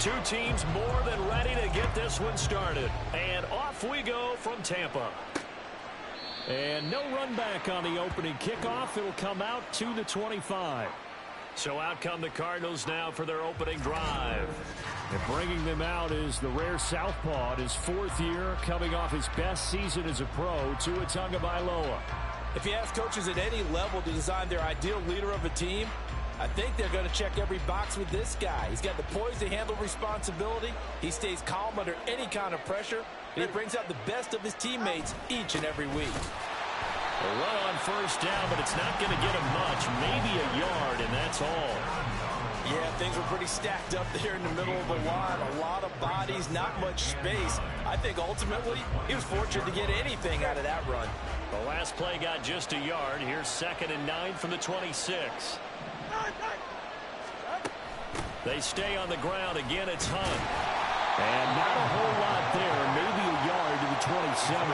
Two teams more than ready to get this one started. And off we go from Tampa. And no run back on the opening kickoff. It'll come out to the 25. So out come the Cardinals now for their opening drive. And bringing them out is the rare southpaw in his fourth year, coming off his best season as a pro, Tua Tagovailoa. If you ask coaches at any level to design their ideal leader of a team, I think they're going to check every box with this guy. He's got the poise to handle responsibility. He stays calm under any kind of pressure, and he brings out the best of his teammates each and every week. A run on first down, but it's not going to get him much. Maybe a yard, and that's all. Yeah, things were pretty stacked up there in the middle of the line. A lot of bodies, not much space. I think ultimately he was fortunate to get anything out of that run. The last play got just a yard. Here's 2nd and 9 from the 26. They stay on the ground. Again, it's Hunt. And not a whole lot there. Maybe a yard to the 27.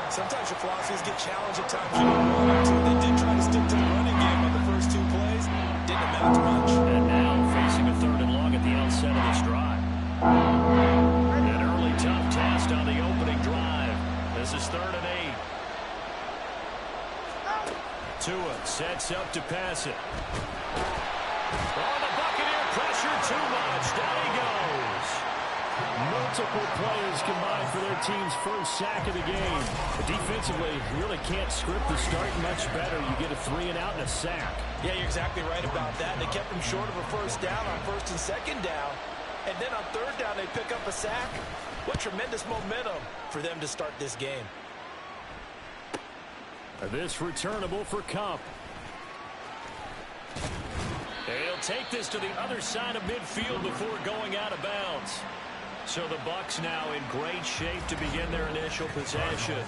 Sometimes your philosophies get challenged at times. They did try to stick to the running game on the first 2 plays. Didn't amount to much. And now facing a 3rd and long at the outset of this drive. An early tough test on the opening drive. This is 3rd and 8. Tua sets up to pass it. Oh, the Buccaneer pressure too much. Down he goes. Multiple players combined for their team's first sack of the game. But defensively, you really can't script the start much better. You get a 3 and out and a sack. Yeah, you're exactly right about that. They kept him short of a first down on 1st and 2nd down. And then on 3rd down, they pick up a sack. What tremendous momentum for them to start this game. This returnable for Kupp. They'll take this to the other side of midfield before going out of bounds. So the Bucs now in great shape to begin their initial possession.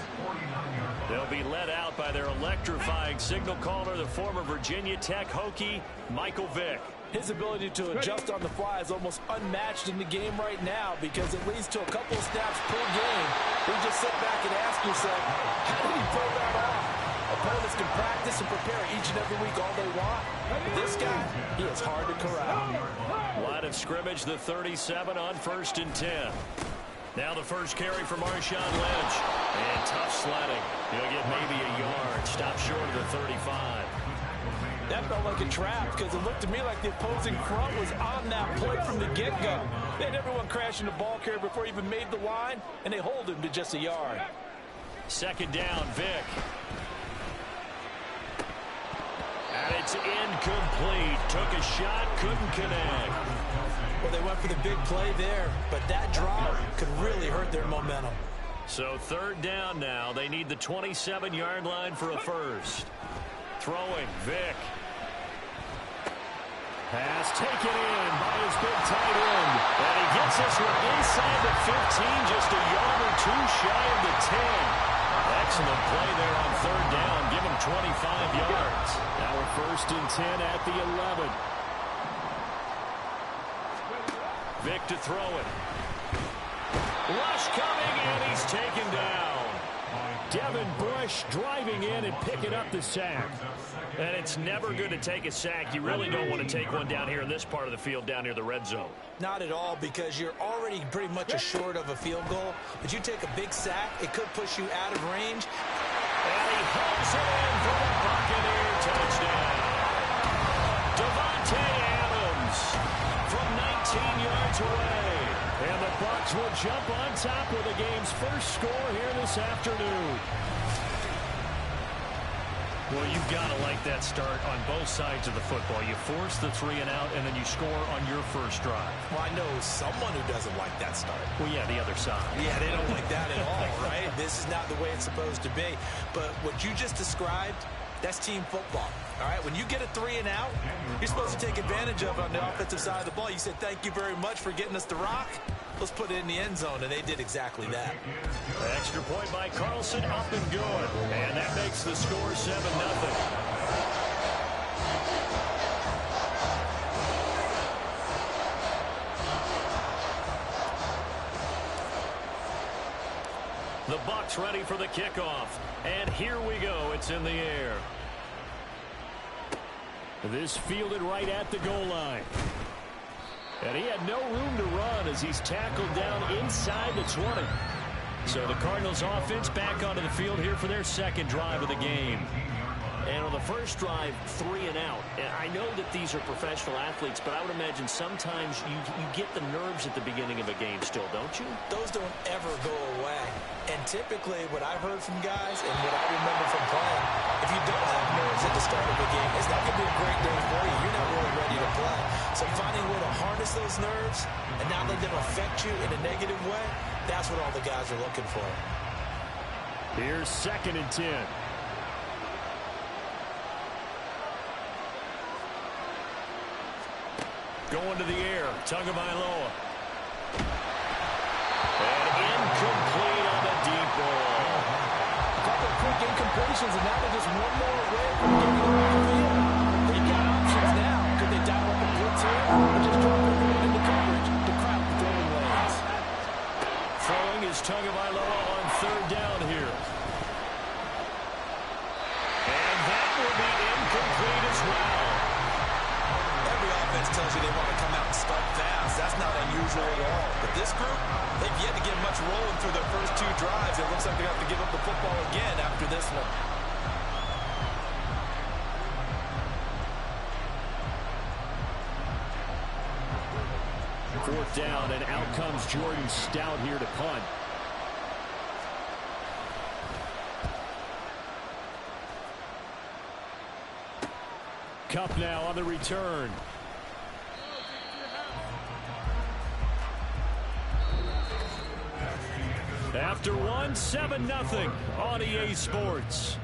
They'll be led out by their electrifying signal caller, the former Virginia Tech Hokie, Michael Vick. His ability to adjust on the fly is almost unmatched in the game right now because it leads to a couple of snaps per game. You just sit back and ask yourself, how did he pull that off? Opponents can practice and prepare each and every week all they want. This guy, he is hard to corral. Line of scrimmage, the 37 on 1st and 10. Now the first carry for Marshawn Lynch. And tough sledding. He'll get maybe a yard. Stop short of the 35. That felt like a trap because it looked to me like the opposing front was on that play from the get-go. They had everyone crashing the ball carrier before he even made the line, and they hold him to just a yard. 2nd down, Vick. And it's incomplete. Took a shot, couldn't connect. Well, they went for the big play there, but that drop could really hurt their momentum. So 3rd down now. They need the 27-yard line for a first. Throwing, Vick. Pass taken in by his big tight end. And he gets this one inside the 15, just a yard or 2 shy of the 10. Excellent play there on 3rd down. Give him 25 yards. Now we're 1st and 10 at the 11. Vick to throw it. Rush coming, and he's taken down. Devin Bush driving in and picking up the sack. And it's never good to take a sack. You really don't want to take one down here in this part of the field, down near the red zone. Not at all, because you're already pretty much assured of a field goal. But you take a big sack, it could push you out of range. And he hooks it in for the Buccaneer touchdown. Devontae Adams from 19 yards away. And the Bucs will jump on top with the game's first score here this afternoon. Well, you've got to like that start on both sides of the football. You force the 3 and out, and then you score on your first drive. Well, I know someone who doesn't like that start. Well, yeah, the other side. Yeah, they don't like that at all, right? This is not the way it's supposed to be. But what you just described, that's team football. All right, when you get a 3 and out, you're supposed to take advantage of it on the offensive side of the ball. You said, thank you very much for getting us the rock. Let's put it in the end zone, and they did exactly that. Extra point by Carlson, up and good. And that makes the score 7-0. The Bucs ready for the kickoff. And here we go. It's in the air. This fielded right at the goal line. And he had no room to run as he's tackled down inside the 20. So the Cardinals offense back onto the field here for their second drive of the game. And on the first drive, 3 and out. And I know that these are professional athletes, but I would imagine sometimes you get the nerves at the beginning of a game still, don't you? Those don't ever go away. And typically what I've heard from guys and what I remember from playing, if you don't have nerves at the start of a game, it's not going to be a great day for you. You're not really ready to play. So finding a way to harness those nerves and not let them affect you in a negative way, that's what all the guys are looking for. Here's 2nd and 10. Going to the air, Tagovailoa. And incomplete on the deep ball. A couple of quick incompletions, and now they're just one more away from getting it off the field. They've got options now. Could they dial up a blitz here, or just drop everyone into coverage to crowd the throwing lanes? Throwing is Tagovailoa on 3rd down here. And that will be incomplete as well. Offense tells you they want to come out and start fast. That's not unusual at all. But this group, they've yet to get much rolling through their first 2 drives. It looks like they have to give up the football again after this one. 4th down, and out comes Jordan Stout here to punt. Kupp now on the return. After 1, 7-0 on EA Sports.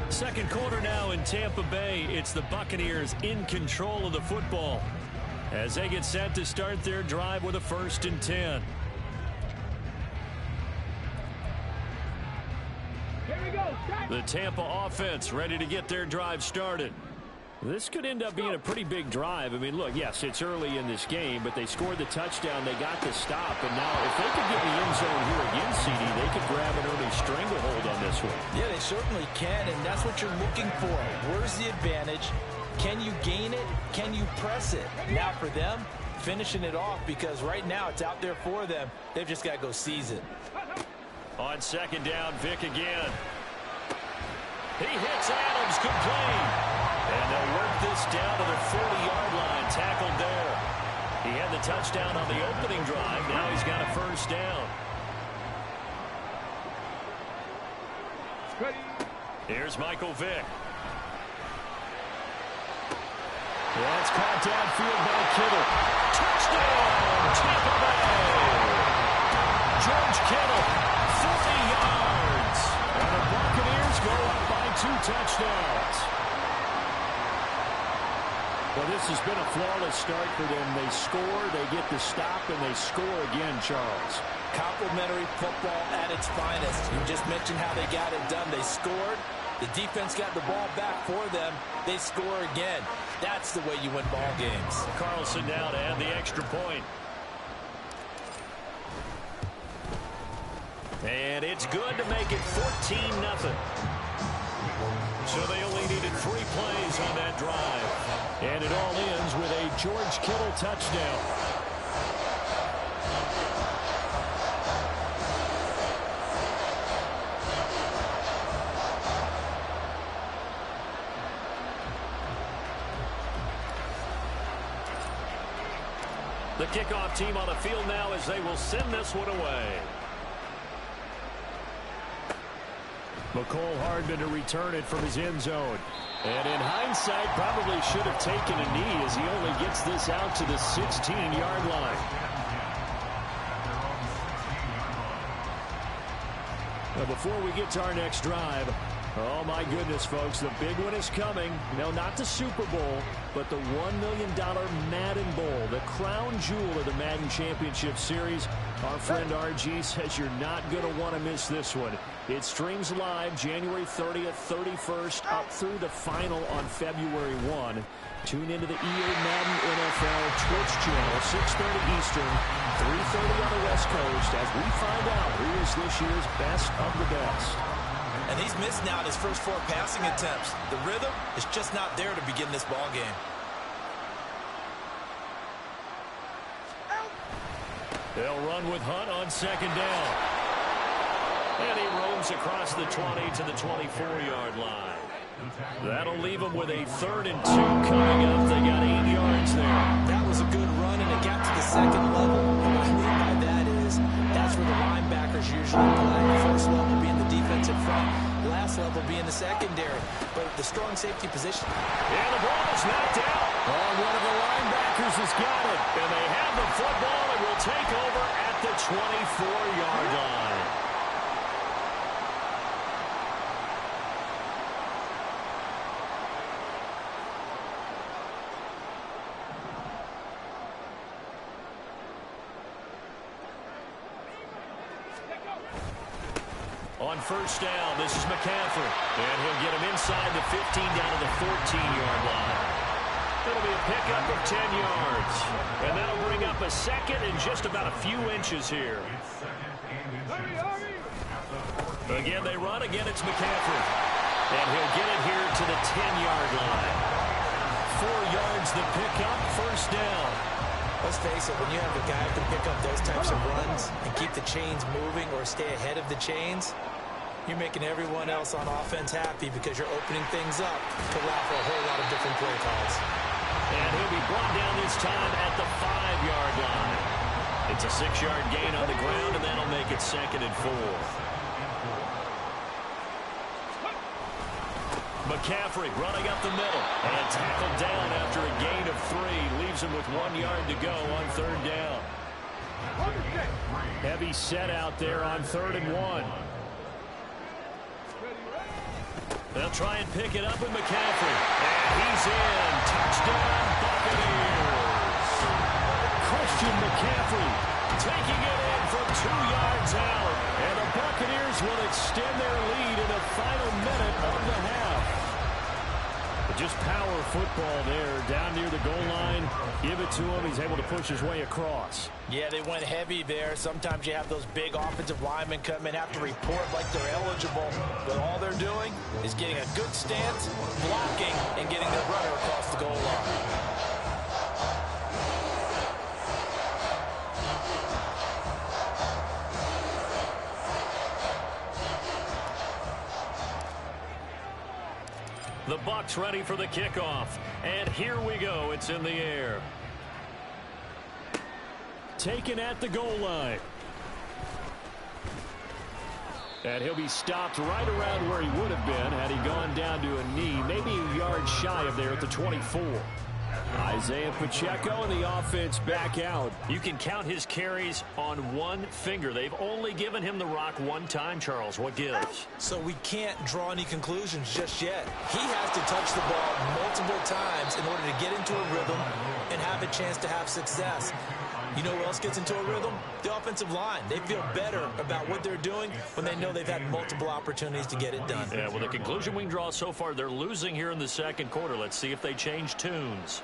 Second quarter now in Tampa Bay. It's the Buccaneers in control of the football as they get set to start their drive with a 1st and 10. The Tampa offense ready to get their drive started. This could end up being a pretty big drive. I mean, look, yes, it's early in this game, but they scored the touchdown. They got the stop. And now if they could get in the end zone here again, CD, they could grab an early stranglehold on this one. Yeah, they certainly can, and that's what you're looking for. Where's the advantage? Can you gain it? Can you press it? Now for them, finishing it off, because right now it's out there for them. They've just got to go seize it. On 2nd down, Vic again. He hits Adams complete. And they'll work this down to the 40-yard line. Tackled there. He had the touchdown on the opening drive. Now he's got a 1st down. Here's Michael Vick. That's caught downfield by Kittle. Touchdown, Tampa Bay. George Kittle, 40 yards. And the Buccaneers go up by 2 touchdowns. Well, this has been a flawless start for them. They score, they get the stop, and they score again, Charles. Complimentary football at its finest. You just mentioned how they got it done. They scored. The defense got the ball back for them. They score again. That's the way you win ball games. Carlson now to add the extra point. And it's good to make it 14-0. So they only needed 3 plays on that drive. And it all ends with a George Kittle touchdown. The kickoff team on the field now as they will send this one away. McCole Hardman to return it from his end zone. And in hindsight, probably should have taken a knee as he only gets this out to the 16-yard line. Now, before we get to our next drive, oh my goodness, folks, the big one is coming. No, not the Super Bowl, but the $1 million Madden Bowl, the crown jewel of the Madden Championship Series. Our friend RG says you're not going to want to miss this one. It streams live January 30th, 31st, up through the final on February 1. Tune into the EA Madden NFL Twitch channel, 6:30 Eastern, 3:30 on the West Coast, as we find out who is this year's best of the best. And he's missed now in his first 4 passing attempts. The rhythm is just not there to begin this ball game. They'll run with Hunt on second down. And he roams across the 20 to the 24-yard line. That'll leave them with a 3rd and 2 coming up. They got 8 yards there. That was a good run, and it got to the second level. What I mean by that is that's where the linebackers usually play. First level being the defensive front, last level being the secondary. But the strong safety position. And the ball is knocked out. Oh, one of the linebackers has got it. And they have the football and will take over at the 24-yard line. On first down, this is McCaffrey. And he'll get him inside the 15 down to the 14-yard line. It'll be a pickup of 10 yards. And that'll bring up a 2nd and just about a few inches here. Again, they run. Again, it's McCaffrey. And he'll get it here to the 10-yard line. 4 yards the pickup, first down. Let's face it, when you have a guy who can pick up those types of runs and keep the chains moving or stay ahead of the chains, you're making everyone else on offense happy because you're opening things up to allow for a whole lot of different play calls. And he'll be brought down this time at the 5-yard line. It's a 6-yard gain on the ground, and that'll make it 2nd and 4. McCaffrey running up the middle and tackled down after a gain of 3. Leaves him with 1 yard to go on 3rd down. Heavy set out there on 3rd and 1. They'll try and pick it up with McCaffrey. And he's in. Touchdown, Buccaneers. Christian McCaffrey taking it in from 2 yards out. And the Buccaneers will extend their lead in the final minute of the half. But just power football there, down near the goal line. Give it to him. He's able to push his way across. Yeah, they went heavy there. Sometimes you have those big offensive linemen come in, have to report like they're eligible. But all they're doing is getting a good stance, blocking, and getting their runner across the goal line. The Bucs ready for the kickoff. And here we go. It's in the air. Taken at the goal line. And he'll be stopped right around where he would have been had he gone down to a knee, maybe a yard shy of there at the 24. Isaiah Pacheco and the offense back out. You can count his carries on one finger. They've only given him the rock one time, Charles. What gives? So we can't draw any conclusions just yet. He has to touch the ball multiple times in order to get into a rhythm and have a chance to have success. You know who else gets into a rhythm? The offensive line. They feel better about what they're doing when they know they've had multiple opportunities to get it done. Yeah, well, the conclusion we can draw so far, they're losing here in the second quarter. Let's see if they change tunes.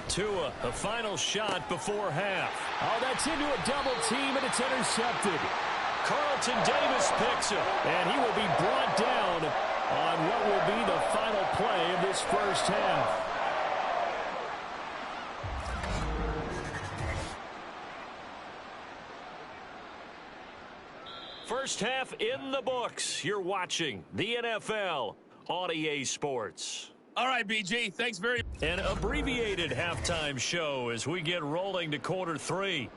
Tua, the final shot before half. Oh, that's into a double team, and it's intercepted. Carlton Davis picks it, and he will be brought down on what will be the final play of this first half. First half in the books. You're watching the NFL on EA Sports. All right, BG, thanks very much. An abbreviated halftime show as we get rolling to quarter 3.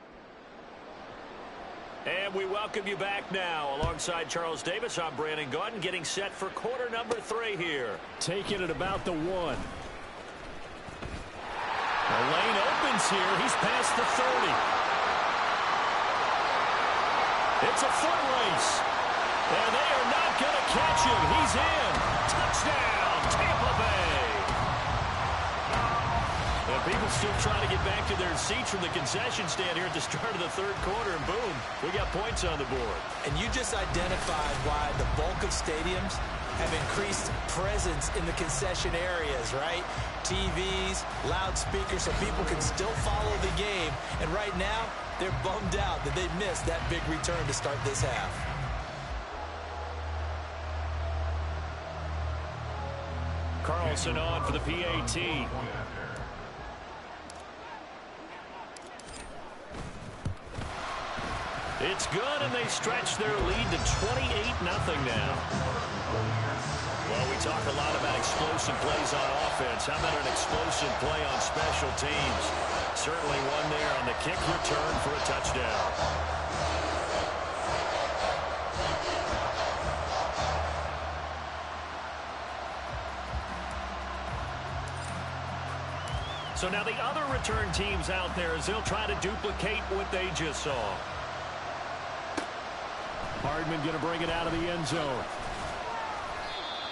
And we welcome you back now. Alongside Charles Davis, I'm Brandon Gaudin, getting set for quarter number 3 here. Taking it about the 1. The lane opens here. He's past the 30. It's a foot race. And they are not going to catch him. He's in. Touchdown, Tampa Bay. People still trying to get back to their seats from the concession stand here at the start of the third quarter, and boom, we got points on the board. And you just identified why the bulk of stadiums have increased presence in the concession areas, right? TVs, loudspeakers, so people can still follow the game. And right now, They're bummed out that they missed that big return to start this half. Carlson on for the PAT. It's good, and they stretch their lead to 28-0 now. Well, we talk a lot about explosive plays on offense. How about an explosive play on special teams? Certainly one there on the kick return for a touchdown. So now the other return teams out there as they'll try to duplicate what they just saw. Hardman going to bring it out of the end zone.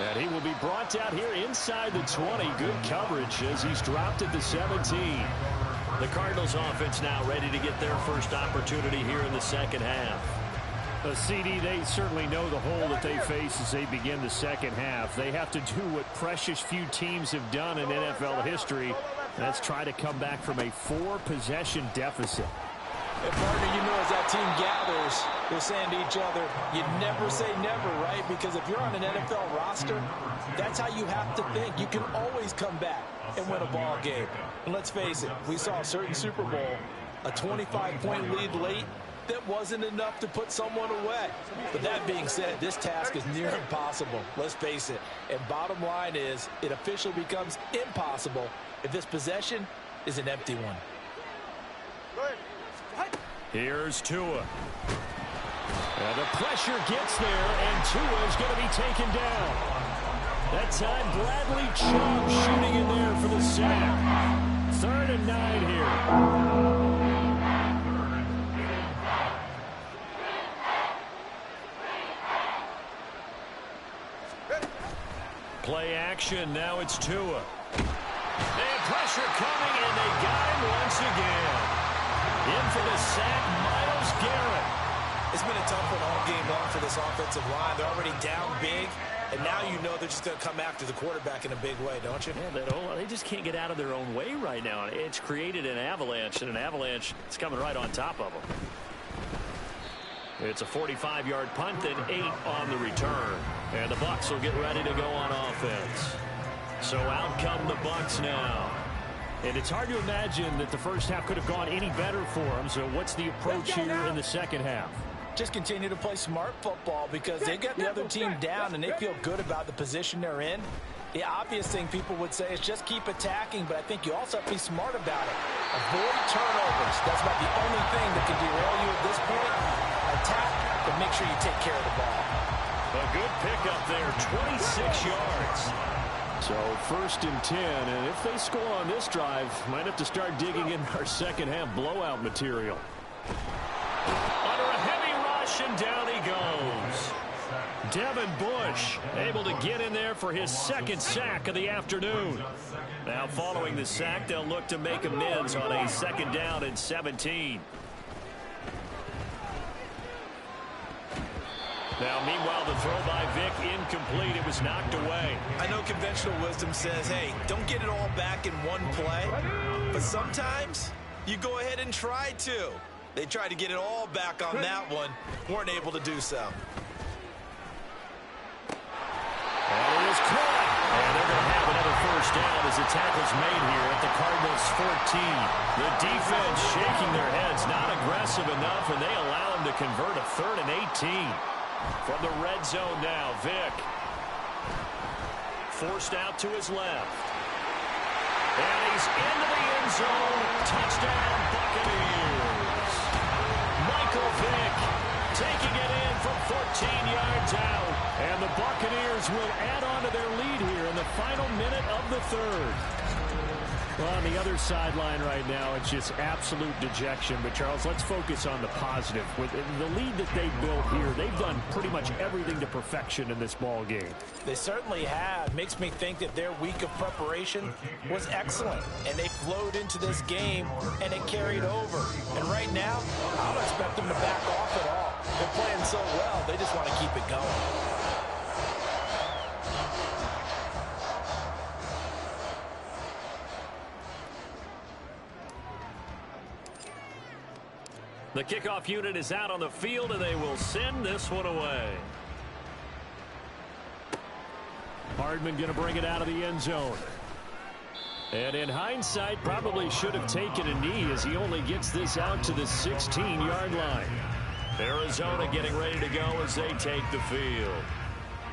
And he will be brought out here inside the 20. Good coverage as he's dropped at the 17. The Cardinals offense now ready to get their first opportunity here in the second half. CD, they certainly know the hole that they face as they begin the second half. They have to do what precious few teams have done in NFL history. That's try to come back from a 4-possession deficit. And partner, you know, as that team gathers, they're saying to each other, you never say never, right? Because if you're on an NFL roster, that's how you have to think. You can always come back and win a ball game. And let's face it, we saw a certain Super Bowl, a 25-point lead late, that wasn't enough to put someone away. But that being said, this task is near impossible. Let's face it. And bottom line is, it officially becomes impossible if this possession is an empty one. Here's Tua. And the pressure gets there, and Tua is going to be taken down. That time, Bradley Chubb shooting in there for the sack. 3rd and 9 here. Play action, now it's Tua. And pressure coming, and they got him once again. In for the sack, Myles Garrett. It's been a tough one all game long for this offensive line. They're already down big, and now you know they're just going to come after the quarterback in a big way, don't you? Yeah, they just can't get out of their own way right now. It's created an avalanche, and an avalanche is coming right on top of them. It's a 45-yard punt and 8 on the return. And the Bucs will get ready to go on offense. So out come the Bucs now. And it's hard to imagine that the first half could have gone any better for them. So what's the approach here in the second half? Just continue to play smart football because they got the other team down and they feel good about the position they're in. The obvious thing people would say is just keep attacking, but I think you also have to be smart about it. Avoid turnovers. That's about the only thing that can derail you at this point. Attack, but make sure you take care of the ball. A good pickup there, 26 yards. So 1st and 10, and if they score on this drive, might have to start digging in our second half blowout material. Under a heavy rush, and down he goes. Devin Bush able to get in there for his 2nd sack of the afternoon. Now following the sack, they'll look to make amends on a 2nd down and 17. Now, meanwhile, the throw by Vic incomplete. It was knocked away. I know conventional wisdom says, hey, don't get it all back in one play. But sometimes you go ahead and try to. They tried to get it all back on that one. Weren't able to do so. And it is caught. And they're going to have another 1st down as the tackle's made here at the Cardinals' 14. The defense shaking their heads, not aggressive enough, and they allow them to convert a 3rd and 18. From the red zone now, Vic. Forced out to his left. And he's into the end zone. Touchdown, Buccaneers. Michael Vick taking it in from 14 yards out. And the Buccaneers will add on to their lead here in the final minute of the 3rd. Well, on the other sideline right now, it's just absolute dejection. But, Charles, let's focus on the positive. With the lead that they built here, they've done pretty much everything to perfection in this ball game. They certainly have. Makes me think that their week of preparation was excellent. And they flowed into this game, and it carried over. And right now, I don't expect them to back off at all. They're playing so well, they just want to keep it going. The kickoff unit is out on the field, and they will send this one away. Hardman going to bring it out of the end zone. And in hindsight, probably should have taken a knee as he only gets this out to the 16-yard line. Arizona getting ready to go as they take the field.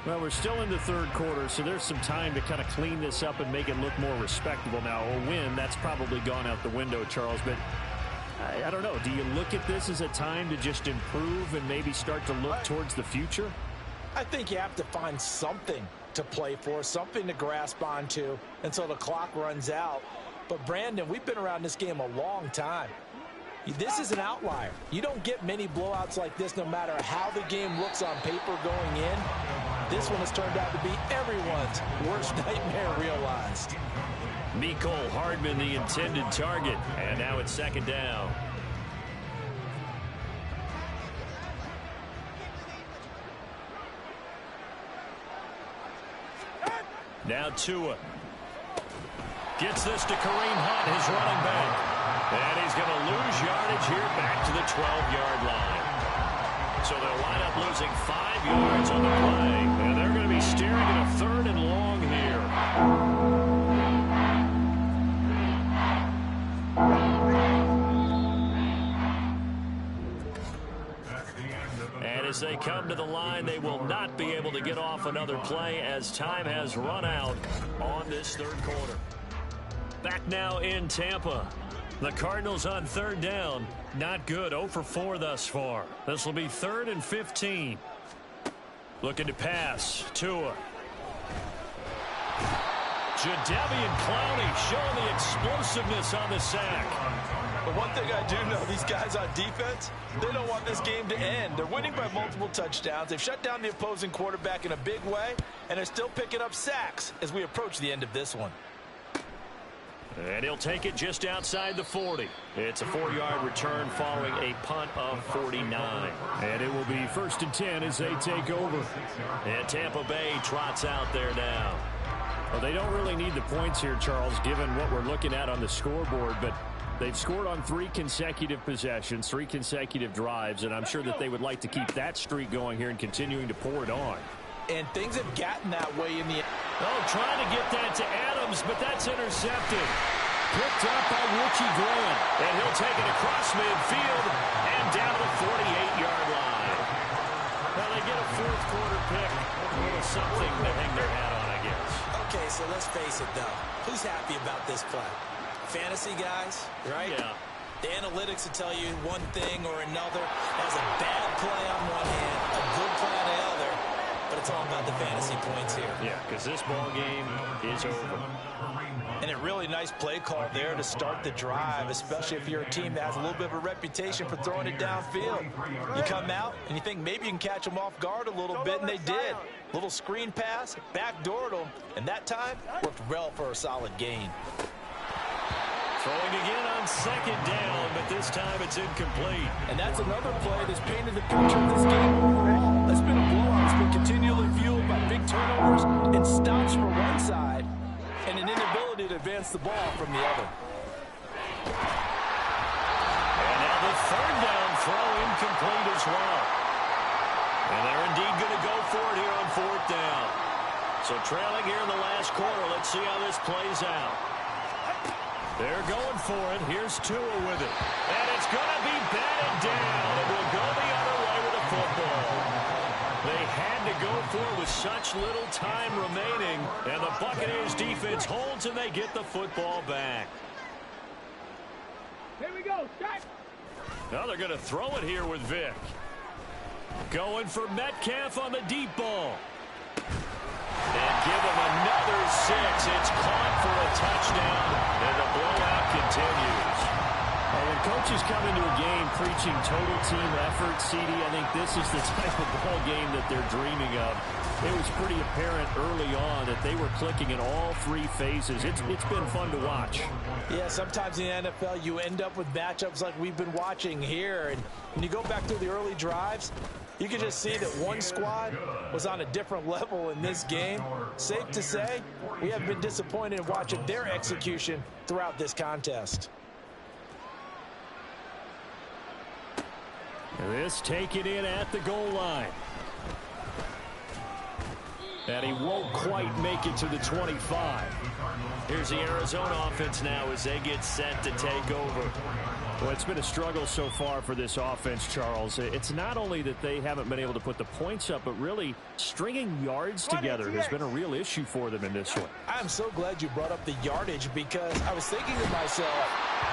Well, we're still in the third quarter, so there's some time to kind of clean this up and make it look more respectable. Now, a win, that's probably gone out the window, Charles, but I don't know. Do you look at this as a time to just improve and maybe start to look towards the future? I think you have to find something to play for, something to grasp onto until the clock runs out. But, Brandon, we've been around this game a long time. This is an outlier. You don't get many blowouts like this no matter how the game looks on paper going in. This one has turned out to be everyone's worst nightmare realized. Mecole Hardman, the intended target, and now it's second down. Now Tua gets this to Kareem Hunt, his running back. And he's going to lose yardage here back to the 12-yard line. So they'll wind up losing 5 yards on the play. And they're going to be staring at a 3rd and long here. And as they come to the line, they will not be able to get off another play as time has run out on this third quarter. Back now in Tampa. The Cardinals on third down. Not good. 0 for 4 thus far. This will be 3rd and 15. Looking to pass. Tua. Jadeveon Clowney showing the explosiveness on the sack. But one thing I do know, these guys on defense, they don't want this game to end. They're winning by multiple touchdowns. They've shut down the opposing quarterback in a big way, and they're still picking up sacks as we approach the end of this one. And he'll take it just outside the 40. It's a 4-yard return following a punt of 49. And it will be 1st and 10 as they take over. And Tampa Bay trots out there now. Well, they don't really need the points here, Charles, given what we're looking at on the scoreboard, but they've scored on 3 consecutive possessions, 3 consecutive drives, and I'm sure that they would like to keep that streak going here and continuing to pour it on. And things have gotten that way in the... Oh, trying to get that to Adams, but that's intercepted. Picked up by Richie Grant. And he'll take it across midfield and down to the 48-yard line. Well, they get a 4th quarter pick. A little something to hang their hat on, I guess. Okay, so let's face it, though. Who's happy about this play? Fantasy guys, right? Yeah. The analytics will tell you one thing or another. That was a bad play on one hand, a good play on the other. But it's all about the fantasy points here. Yeah, because this ball game is over. And a really nice play call there to start the drive, especially if you're a team that has a little bit of a reputation for throwing it downfield. You come out and you think maybe you can catch them off guard a little bit, and they did. Little screen pass, backdoored them, and that time worked well for a solid gain. Throwing again on 2nd down, but this time it's incomplete. And that's another play that's painted the picture of this game overall. That's been a blowout. It's been continually fueled by big turnovers and stops from one side and an inability to advance the ball from the other. And now the 3rd down throw incomplete as well. And they're indeed going to go for it here on 4th down. So trailing here in the last quarter. Let's see how this plays out. They're going for it. Here's Tua with it. And it's going to be batted down. It will go the other way with the football. They had to go for it with such little time remaining. And the Buccaneers defense holds and they get the football back. Here we go. Start. Now they're going to throw it here with Vic. Going for Metcalf on the deep ball. And give him another 6. It's caught for a touchdown, and the blowout continues. Well, when coaches come into a game preaching total team effort, CD, I think this is the type of ball game that they're dreaming of. It was pretty apparent early on that they were clicking in all 3 phases. It's been fun to watch. Yeah, sometimes in the NFL you end up with matchups like we've been watching here. And when you go back to the early drives, you can just see that one squad was on a different level in this game. Safe to say, we have been disappointed in watching their execution throughout this contest. This taken in at the goal line. And he won't quite make it to the 25. Here's the Arizona offense now as they get set to take over. Well, it's been a struggle so far for this offense, Charles. It's not only that they haven't been able to put the points up, but really stringing yards together has been a real issue for them in this one. I'm so glad you brought up the yardage because I was thinking to myself,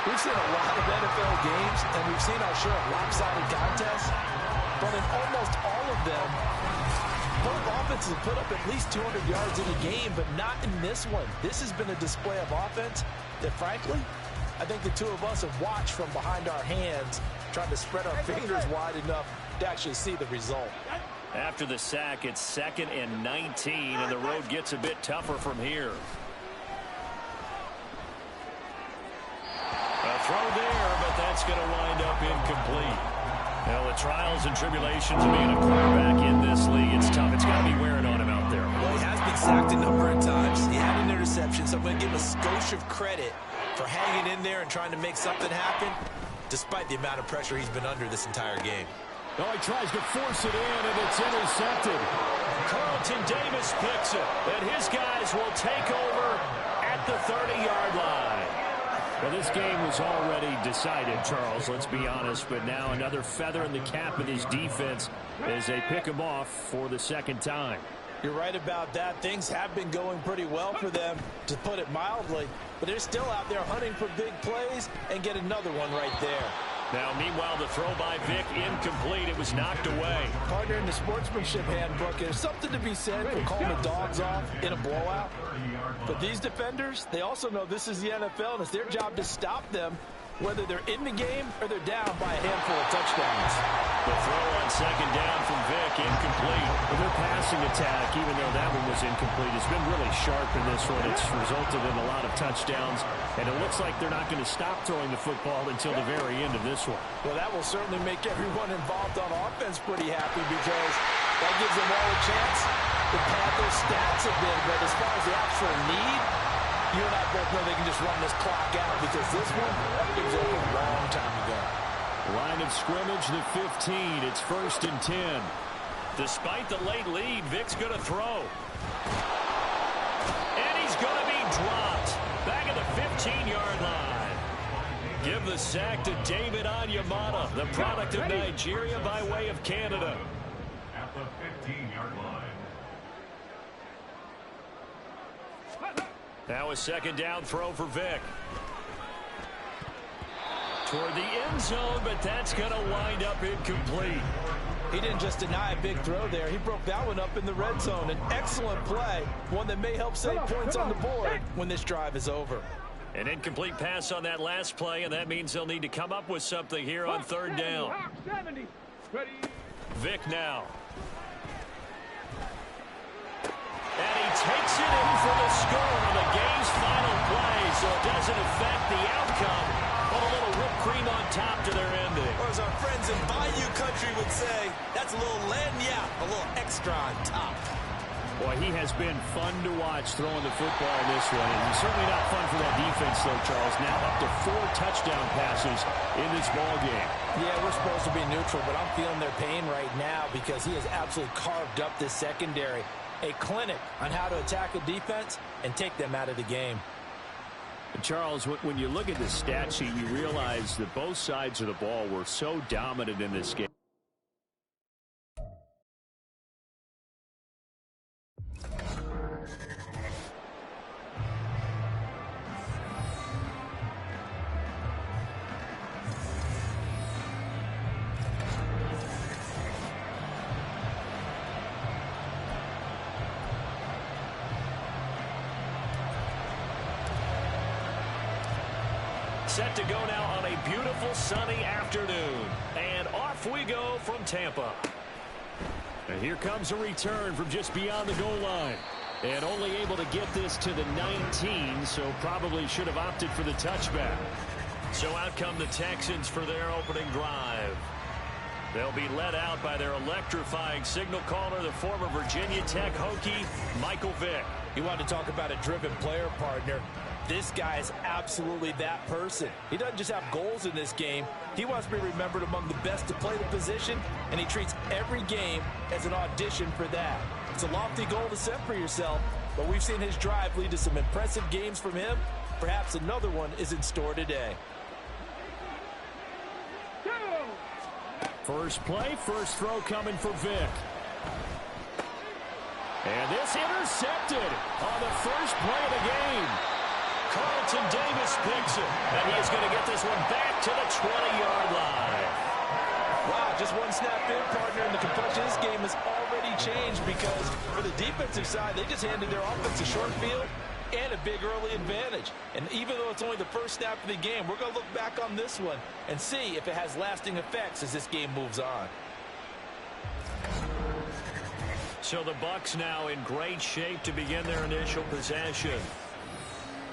we've seen a lot of NFL games and we've seen our share of lopsided contests, but in almost all of them, both offenses have put up at least 200 yards in a game, but not in this one. This has been a display of offense that, frankly, I think the two of us have watched from behind our hands, trying to spread our fingers wide enough to actually see the result. After the sack, it's 2nd and 19, and the road gets a bit tougher from here. A throw there, but that's going to wind up incomplete. Well, the trials and tribulations of being a quarterback in this league, it's tough. It's got to be wearing on him out there. Well, he has been sacked a number of times. He had an interception, so I'm going to give him a skosh of credit for hanging in there and trying to make something happen, despite the amount of pressure he's been under this entire game. Oh, he tries to force it in, and it's intercepted. Carlton Davis picks it, and his guys will take over at the 30-yard line. Well, this game was already decided, Charles, let's be honest, but now another feather in the cap of his defense as they pick him off for the second time. You're right about that. Things have been going pretty well for them, to put it mildly, but they're still out there hunting for big plays and get another one right there. Now, meanwhile, the throw by Vick incomplete. It was knocked away. Partner, in the sportsmanship handbook, there's something to be said for calling the dogs off in a blowout. But these defenders, they also know this is the NFL, and it's their job to stop them, whether they're in the game or they're down by a handful of touchdowns. The throw on 2nd down from Vick, incomplete. Well, their passing attack, even though that one was incomplete, has been really sharp in this one. It's resulted in a lot of touchdowns, and it looks like they're not going to stop throwing the football until the very end of this one. Well, that will certainly make everyone involved on offense pretty happy because that gives them all a chance to pad their stats a bit. But as far as the actual need, you and I both know they can just run this clock out because this one, it was over a long time ago. Line of scrimmage, the 15. It's 1st and 10. Despite the late lead, Vick's going to throw. And he's going to be dropped. Back at the 15-yard line. Give the sack to David Onyemata, the product of Nigeria by way of Canada. At the 15-yard line. Now a 2nd down throw for Vick. Toward the end zone, but that's going to wind up incomplete. He didn't just deny a big throw there. He broke that one up in the red zone. An excellent play, one that may help save points on the board when this drive is over. An incomplete pass on that last play, and that means they'll need to come up with something here on 3rd down. Vick now. And he takes it in for the score on the game's final play, so it doesn't affect the outcome, but a little whipped cream on top to their ending. Or as our friends in Bayou Country would say, that's a little lagniappe, a little extra on top. Boy, he has been fun to watch throwing the football this way. And certainly not fun for that defense, though, Charles. Now up to 4 touchdown passes in this ball game. Yeah, we're supposed to be neutral, but I'm feeling their pain right now because he has absolutely carved up this secondary. A clinic on how to attack a defense and take them out of the game. Charles, when you look at the stat sheet, you realize that both sides of the ball were so dominant in this game. Set to go now on a beautiful sunny afternoon. And off we go from Tampa. And here comes a return from just beyond the goal line. And only able to get this to the 19, so probably should have opted for the touchback. So out come the Texans for their opening drive. They'll be led out by their electrifying signal caller, the former Virginia Tech Hokie, Michael Vick. You want to talk about a driven player, partner. This guy is absolutely that person. He doesn't just have goals in this game. He wants to be remembered among the best to play the position, and he treats every game as an audition for that. It's a lofty goal to set for yourself, but we've seen his drive lead to some impressive games from him. Perhaps another one is in store today. First play, first throw coming for Vic. And this intercepted on the first play of the game. Carlton Davis picks it, and he's going to get this one back to the 20-yard line. Wow, just one snap in, partner, and the complexion of this game has already changed because for the defensive side, they just handed their offense a short field and a big early advantage. And even though it's only the first snap of the game, we're going to look back on this one and see if it has lasting effects as this game moves on. So the Bucs now in great shape to begin their initial possession.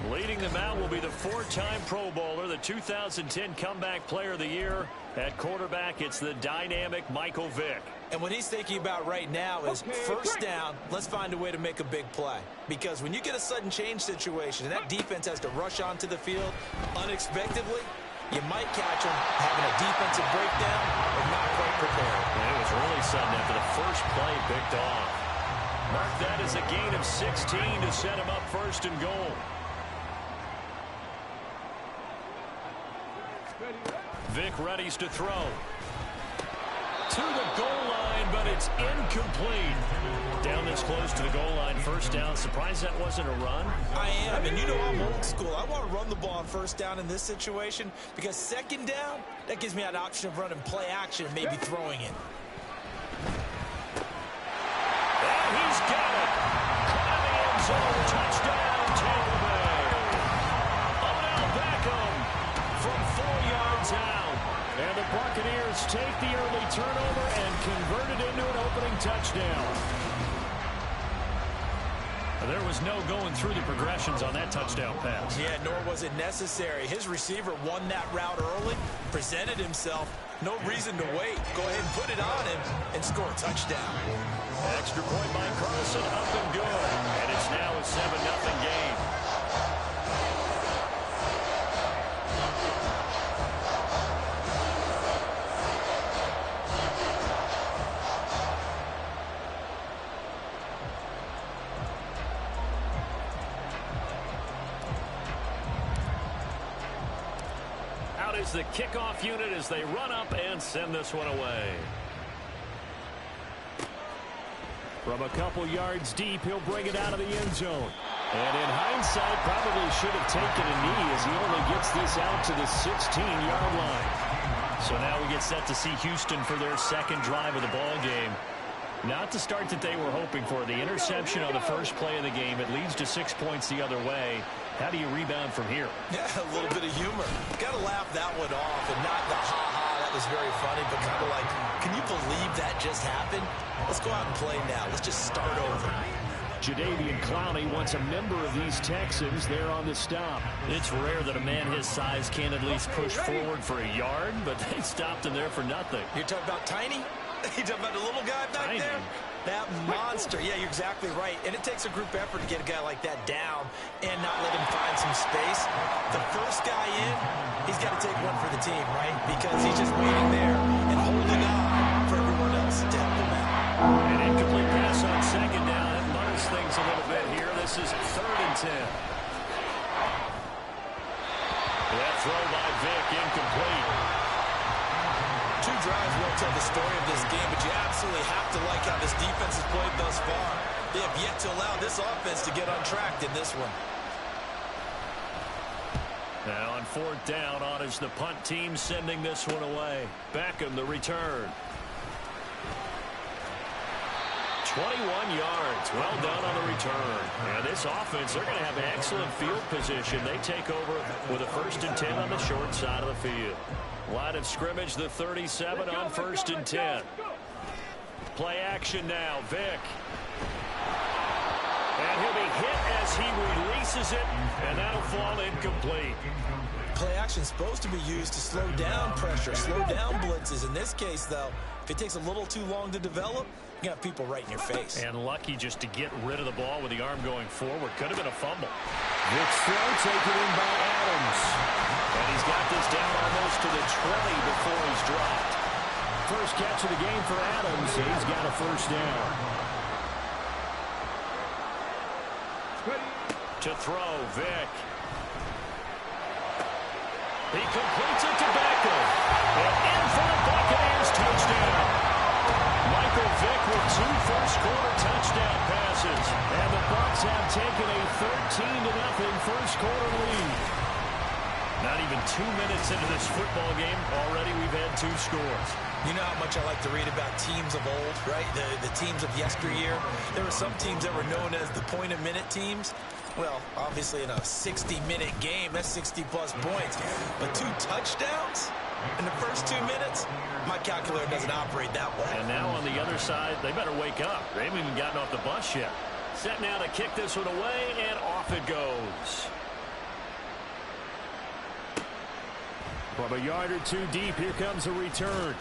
Leading them out will be the four-time Pro Bowler, the 2010 Comeback Player of the Year. At quarterback, it's the dynamic Michael Vick. And what he's thinking about right now is first down, let's find a way to make a big play. Because when you get a sudden change situation and that defense has to rush onto the field unexpectedly, you might catch them having a defensive breakdown or not quite prepared. And it was really sudden after the first play picked off. Mark that as a gain of 16 to set him up first and goal. Vic readies to throw. To the goal line, but it's incomplete. Down this close to the goal line, first down. Surprised that wasn't a run? I am, and you know I'm old school. I want to run the ball on first down in this situation because second down, that gives me an option of running play action and maybe throwing it. And he's got it. Caught in the end zone. Touchdown, Tampa Bay. Odell Beckham from 4 yards out. And the Buccaneers take the early turnover and convert it into an opening touchdown. There was no going through the progressions on that touchdown pass. Yeah, nor was it necessary. His receiver won that route early, presented himself. No reason to wait. Go ahead and put it on him and score a touchdown. Extra point by Carlson, up and good. And it's now a 7-0 game. Is the kickoff unit as they run up and send this one away. From a couple yards deep, he'll bring it out of the end zone. And in hindsight, probably should have taken a knee as he only gets this out to the 16-yard line. So now we get set to see Houston for their second drive of the ball game. Not the start that they were hoping for. The interception on the first play of the game, it leads to 6 points the other way. How do you rebound from here? Yeah, a little bit of humor. Got to laugh that one off and not the ha-ha, that was very funny, but kind of like, can you believe that just happened? Let's go out and play now. Let's just start over. Jadeveon Clowney wants a member of these Texans there on the stop. It's rare that a man his size can't at least push forward for a yard, but they stopped him there for nothing. You're talking about Tiny? You're talking about the little guy back there? That monster. Yeah, you're exactly right. And it takes a group effort to get a guy like that down and not let him find some space. The first guy in, he's got to take one for the team, right? Because he's just waiting there and holding on for everyone else to help him out. An incomplete pass on second down. That muddles things a little bit here. This is 3rd and 10. That throw by Vic, incomplete. 2 drives won't tell the story of this game, but you absolutely have to like how this defense has played thus far. They have yet to allow this offense to get untracked in this one. Now on 4th down, on is the punt team sending this one away. Beckham, the return. 21 yards. Well done on the return. And this offense, they're going to have an excellent field position. They take over with a 1st and 10 on the short side of the field. Line of scrimmage, the 37 on 1st and 10. Play action now, Vic. And he'll be hit as he releases it, and that'll fall incomplete. Play action is supposed to be used to slow down pressure, slow down blitzes. In this case, though, if it takes a little too long to develop, you got people right in your face. And lucky just to get rid of the ball with the arm going forward. Could have been a fumble. Vick's throw taken in by Adams. And he's got this down almost to the 20 before he's dropped. First catch of the game for Adams. He's got a first down. To throw, Vick. He completes it to Beckham. And in for the Buccaneers touchdown. Michael Vick with 2 first-quarter touchdown passes. And the Bucs have taken a 13-0 first-quarter lead. Not even 2 minutes into this football game, already we've had 2 scores. You know how much I like to read about teams of old, right? The teams of yesteryear. There were some teams that were known as the point-a-minute teams. Well, obviously in a 60-minute game, that's 60-plus points. But 2 touchdowns in the first 2 minutes? My calculator doesn't operate that way. And now on the other side, they better wake up. They haven't even gotten off the bus yet. Set now to kick this one away, and off it goes. From a yard or 2 deep, here comes a return.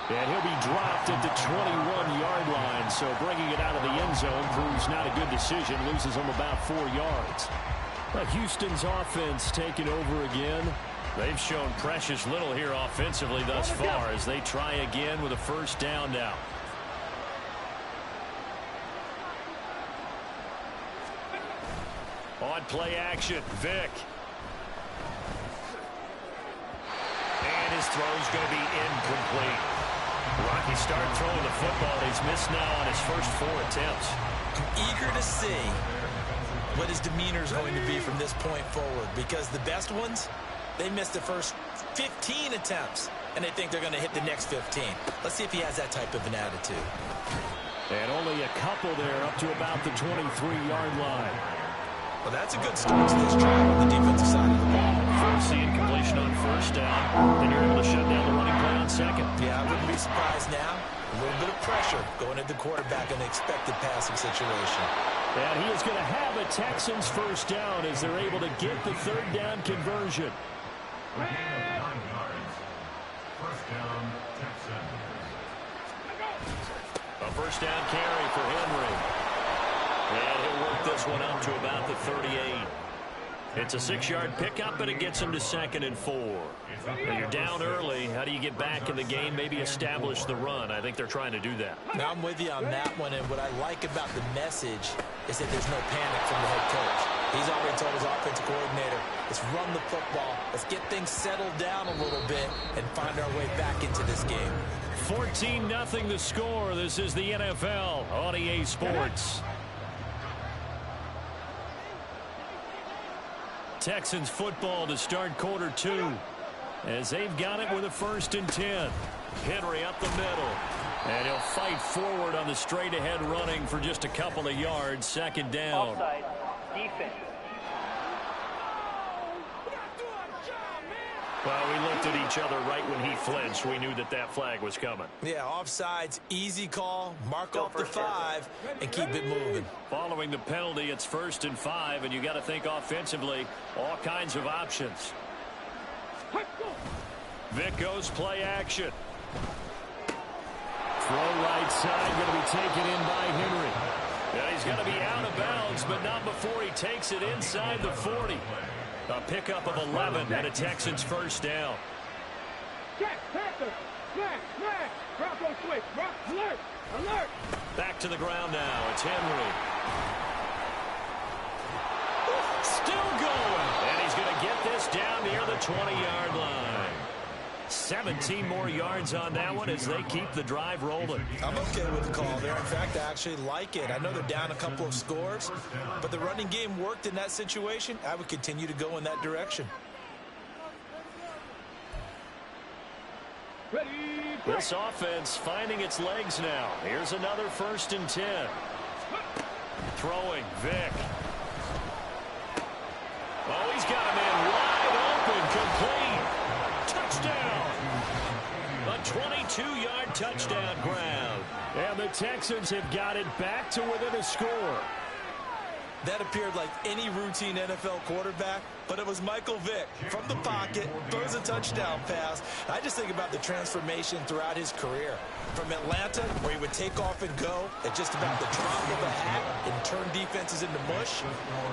And he'll be dropped at the 21-yard line. So bringing it out of the end zone proves not a good decision. Loses him about 4 yards. But Houston's offense taking over again. They've shown precious little here offensively thus far as they try again with a first down now. On play action, Vick. And his throw's going to be incomplete. Rocky start throwing the football. He's missed now on his first 4 attempts. I'm eager to see what his demeanor is going to be from this point forward, because the best ones, they missed the first 15 attempts, and they think they're going to hit the next 15. Let's see if he has that type of an attitude. And only a couple there up to about the 23-yard line. Well, that's a good start to this drive on the defensive side of the ball. First, the incompletion on first down. Then you're able to shut down the running play on second. Yeah, I wouldn't be surprised now. A little bit of pressure going at the quarterback in the expected passing situation. And he is going to have a Texans first down as they're able to get the 3rd down conversion. A gain of 9 yards. First down, Texans. A first down carry for Henry. And he'll work this one up to about the 38. It's a 6-yard pickup, and it gets him to 2nd and 4. Now you're down early. How do you get back in the game, maybe establish the run? I think they're trying to do that. Now I'm with you on that one, and what I like about the message is that there's no panic from the head coach. He's already told his offensive coordinator, let's run the football, let's get things settled down a little bit and find our way back into this game. 14-0 the score. This is the NFL on EA Sports. Texans football to start quarter 2 as they've got it with a 1st and 10. Henry up the middle, and he'll fight forward on the straight ahead running for just a couple of yards. 2nd down. Offside, defense. Well, we looked at each other right when he flinched. We knew that that flag was coming. Yeah, offsides, easy call, mark off the 5, and keep it moving. Following the penalty, it's 1st and 5, and you got to think offensively, all kinds of options. Vick goes play action. Throw right side, going to be taken in by Henry. Yeah, he's going to be out of bounds, but not before he takes it inside the 40. A pickup of 11 and a Texans first down. Back to the ground now. It's Henry. Still going. And he's going to get this down near the 20-yard line. 17 more yards on that one as they keep the drive rolling. I'm okay with the call there. In fact, I actually like it. I know they're down a couple of scores, but the running game worked in that situation. I would continue to go in that direction. This offense finding its legs now. Here's another 1st and 10. Throwing, Vick. Oh, he's got a man wide open, complete. Touchdown. A 22-yard touchdown grab. And the Texans have got it back to within a score. That appeared like any routine NFL quarterback, but it was Michael Vick from the pocket, throws a touchdown pass. I just think about the transformation throughout his career. From Atlanta, where he would take off and go at just about the drop of a hat and turn defenses into mush.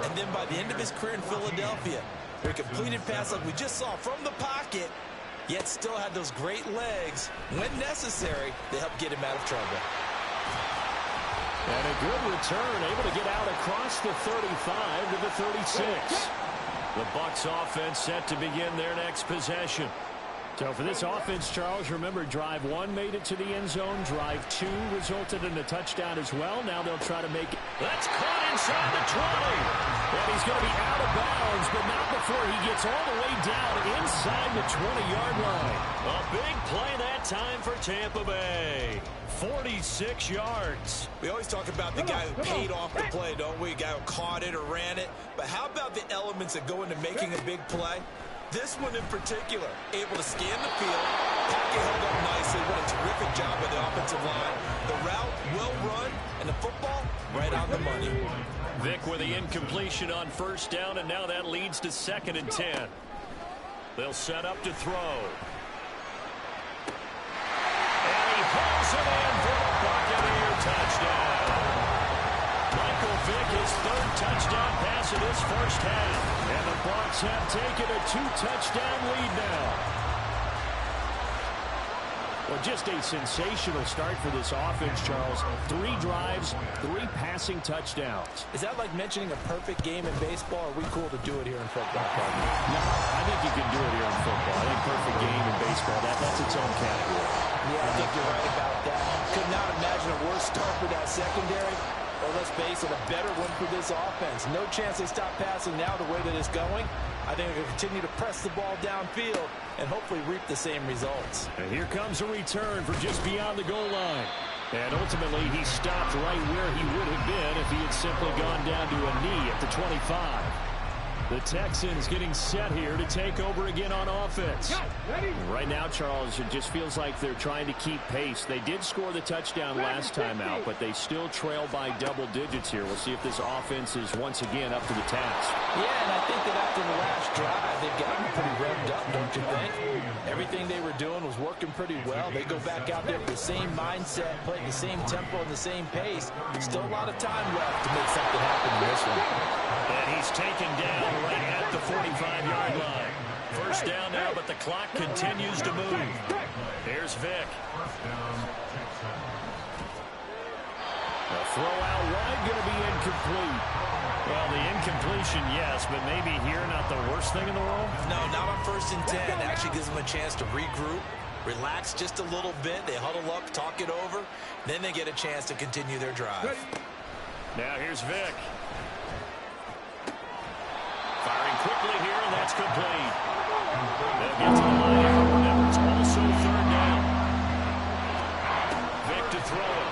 And then by the end of his career in Philadelphia, where he completed pass like we just saw from the pocket, yet still had those great legs. When necessary, they helped get him out of trouble. And a good return, able to get out across the 35 to the 36. The Bucs offense set to begin their next possession. So for this offense, Charles, remember, drive 1 made it to the end zone. Drive 2 resulted in a touchdown as well. Now they'll try to make it. That's caught inside the 20. And he's going to be out of bounds, but not before he gets all the way down inside the 20-yard line. A big play that time for Tampa Bay. 46 yards. We always talk about the guy who paid off the play, don't we? A guy who caught it or ran it. But how about the elements that go into making a big play? This one in particular, able to scan the field, pocket held up nicely. What a terrific job by the offensive line. The route, well run, and the football, right on the money. Vick with the incompletion on first down, and now that leads to 2nd and 10. They'll set up to throw. And he pulls it in for the Buccaneer touchdown. Michael Vick, his 3rd touchdown pass of this first half. And the Bucs have taken a 2-touchdown lead now. Well, just a sensational start for this offense, Charles. 3 drives, 3 passing touchdowns. Is that like mentioning a perfect game in baseball, or are we cool to do it here in football? No, I think you can do it here in football. I think perfect game in baseball, that's its own category. Yeah, I think you're right about that. Could not imagine a worse start for that secondary. Or let's face it, a better one for this offense. No chance they stop passing now the way that it's going. I think they'll continue to press the ball downfield and hopefully reap the same results. And here comes a return from just beyond the goal line. And ultimately, he stopped right where he would have been if he had simply gone down to a knee at the 25. The Texans getting set here to take over again on offense. Right now, Charles, it just feels like they're trying to keep pace. They did score the touchdown last time out, but they still trail by double digits here. We'll see if this offense is once again up to the task. Yeah, and I think that after the last drive, they've gotten pretty revved up, don't you think? Everything they were doing was working pretty well. They go back out there with the same mindset, playing the same tempo and the same pace. Still a lot of time left to make something happen in this one. And he's taken down right at the 45-yard line. First down now, but the clock continues to move. Here's Vick. A throw out wide, going to be incomplete. Well, the incompletion, yes, but maybe here not the worst thing in the world? No, not on 1st and 10. Actually gives them a chance to regroup, relax just a little bit. They huddle up, talk it over. Then they get a chance to continue their drive. Now here's Vick. Firing quickly here, and that's complete. They'll get to the line. Remember, it's also 3rd down. Vick to throw it.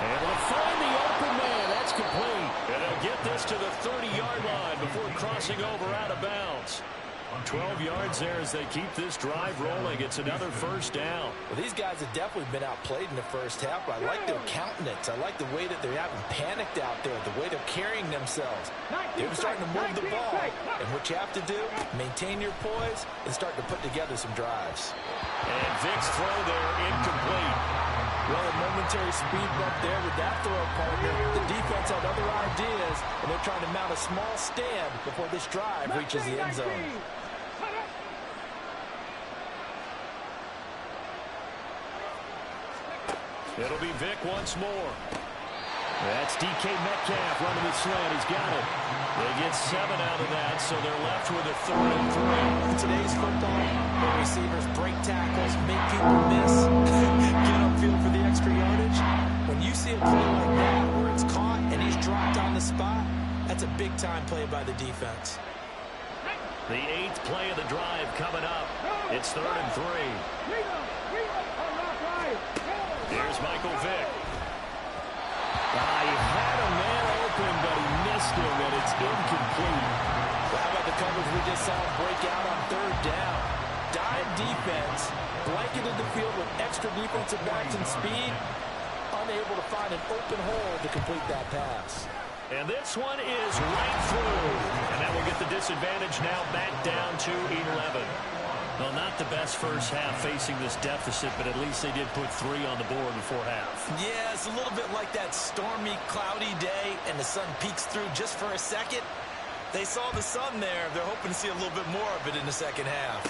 Able to find the open man. That's complete. And they'll get this to the 30-yard line before crossing over out of bounds. 12 yards there as they keep this drive rolling. It's another first down. Well, these guys have definitely been outplayed in the first half, but I like their countenance. I like the way that they're having panicked out there, the way they're carrying themselves. They're starting to move the ball. And what you have to do, maintain your poise and start to put together some drives. And Vick's throw there, incomplete. Well, a momentary speed bump there with that throw partner. The defense had other ideas, and they're trying to mount a small stand before this drive reaches the end zone. It'll be Vick once more. That's DK Metcalf running the slant. He's got it. They get 7 out of that, so they're left with a 3rd and 3. Today's football, the receivers break tackles, make people miss, get upfield for the extra yardage. When you see a play like that where it's caught and he's dropped on the spot, that's a big-time play by the defense. The 8th play of the drive coming up. It's 3rd and 3. Here's Michael Vick. He had a man open, but he missed him, and it's incomplete. Well, how about the coverage we just saw break out on 3rd down? Dime defense, blanketed the field with extra defensive backs and speed. unable to find an open hole to complete that pass. And this one is right through. And that will get the disadvantage now back down to 11. Well, not the best first half facing this deficit, but at least they did put 3 on the board before half. Yeah, it's a little bit like that stormy, cloudy day, and the sun peeks through just for a second. They saw the sun there. They're hoping to see a little bit more of it in the second half.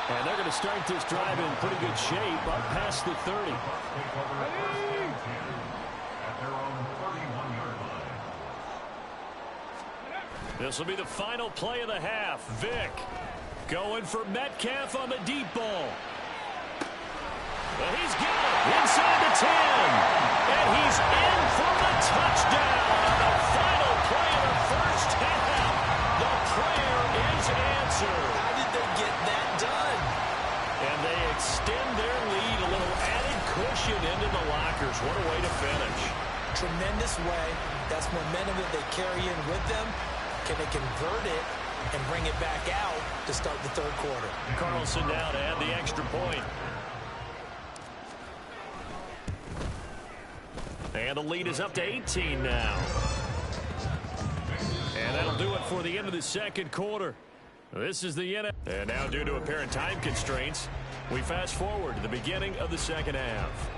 And they're going to start this drive in pretty good shape up past the 30. This will be the final play of the half. Vick going for Metcalf on the deep ball. And he's got it inside the 10. And he's in for the touchdown on the final play of the first half. The prayer is answered. How did they get that done? And they extend their lead, a little added cushion into the lockers. What a way to finish. Tremendous way. That's momentum that they carry in with them. Can they convert it and bring it back out to start the third quarter? Carlson now to add the extra point. And the lead is up to 18 now. And that'll do it for the end of the second quarter. This is the end. And now, due to apparent time constraints, we fast forward to the beginning of the second half.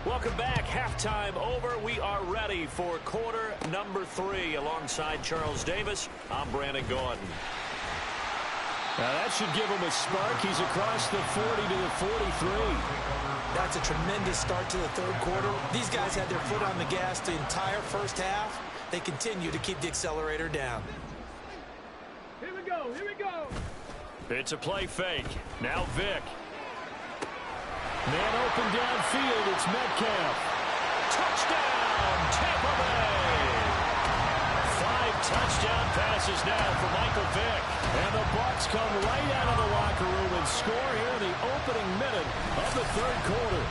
Welcome back. Halftime over. We are ready for quarter number 3. Alongside Charles Davis, I'm Brandon Gordon. Now that should give him a spark. He's across the 40 to the 43. That's a tremendous start to the third quarter. These guys had their foot on the gas the entire first half. They continue to keep the accelerator down. Here we go. Here we go. It's a play fake. Now Vick. Man open downfield. It's Metcalf. Touchdown, Tampa Bay. 5 touchdown passes now for Michael Vick. And the Bucs come right out of the locker room and score here in the opening minute of the third quarter.